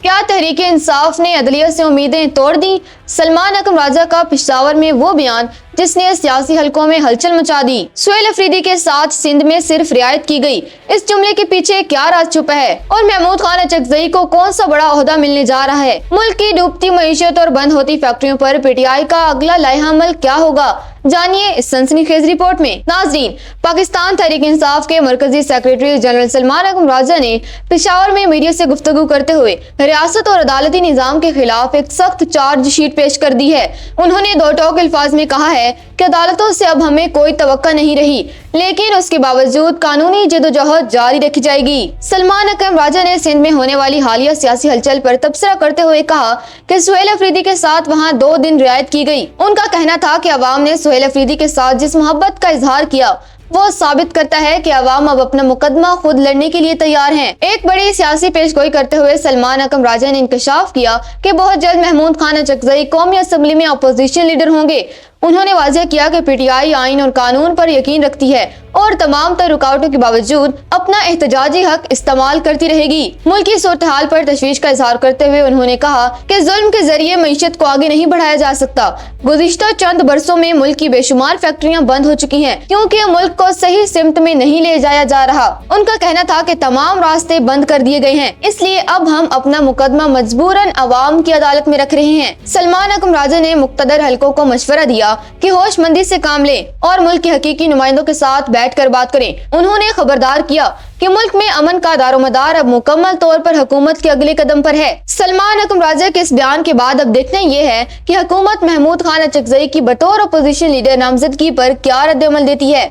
क्या तहरीक इंसाफ ने अदलिया से उम्मीदें तोड़ दी? सलमान अकरम राजा का पेशावर में वो बयान जिसने सियासी हलकों में हलचल मचा दी। सुहेल अफरीदी के साथ सिंध में सिर्फ रियायत की गई, इस जुमले के पीछे क्या राज छुपा है और महमूद खान अचकजई को कौन सा बड़ा ओहदा मिलने जा रहा है? मुल्क की डूबती मईशत और बंद होती फैक्ट्रियों पर पीटीआई का अगला लाहेहामल क्या होगा? जानिए इस सनसनीखेज रिपोर्ट में। नाजरीन, पाकिस्तान तहरीक इंसाफ के मरकजी सेक्रेटरी जनरल सलमान अकरम राजा ने पेशावर में मीडिया से गुफ्तगू करते हुए रियासत और अदालती निजाम के खिलाफ एक सख्त चार्ज शीट पेश कर दी है। उन्होंने दो टोक अल्फाज में कहा है कि अदालतों से अब हमें कोई तवक्का नहीं रही, लेकिन उसके बावजूद कानूनी जदोजहद जारी रखी जाएगी। सलमान अकरम राजा ने सिंध में होने वाली हालिया सियासी हलचल पर तबसरा करते हुए कहा कि सुहेल अफरीदी के साथ वहां 2 दिन रियायत की गई। उनका कहना था कि अवाम ने सुहेल अफरीदी के साथ जिस मोहब्बत का इजहार किया वो साबित करता है कि अवाम अब अपना मुकदमा खुद लड़ने के लिए तैयार हैं। एक बड़ी सियासी पेशगोई करते हुए सलमान अकरम राजा ने इंकशाफ किया कि बहुत जल्द महमूद खान अचकजई कौमी असम्बली में अपोजिशन लीडर होंगे। उन्होंने वाज़ेह किया कि पीटीआई आइन और कानून पर यकीन रखती है और तमाम तर रुकावटों के बावजूद अपना एहतजाजी हक इस्तेमाल करती रहेगी। मुल्क की सूरत हाल पर तशवीश का इजहार करते हुए उन्होंने कहा कि जुल्म के जरिए मईशत को आगे नहीं बढ़ाया जा सकता। गुज़िश्ता चंद बरसों में मुल्क की बेशुमार फैक्ट्रियां बंद हो चुकी हैं क्योंकि मुल्क को सही सिमत में नहीं ले जाया जा रहा। उनका कहना था कि तमाम रास्ते बंद कर दिए गए हैं, इसलिए अब हम अपना मुकदमा मजबूरन अवाम की अदालत में रख रहे हैं। सलमान अकरम राजा ने मुक्तदर हलकों को मशवरा दिया कि होशमंदी से काम लें और मुल्क के हकीकी नुमाइंदों के साथ बैठकर बात करें। उन्होंने खबरदार किया कि मुल्क में अमन का दारोमदार अब मुकम्मल तौर पर हुकूमत के अगले कदम पर है। सलमान अकरम राजा के इस बयान के बाद अब देखना ये है कि हुकूमत महमूद खान अचकजई की बतौर अपोजिशन लीडर नामजदगी पर क्या रद्द अमल देती है।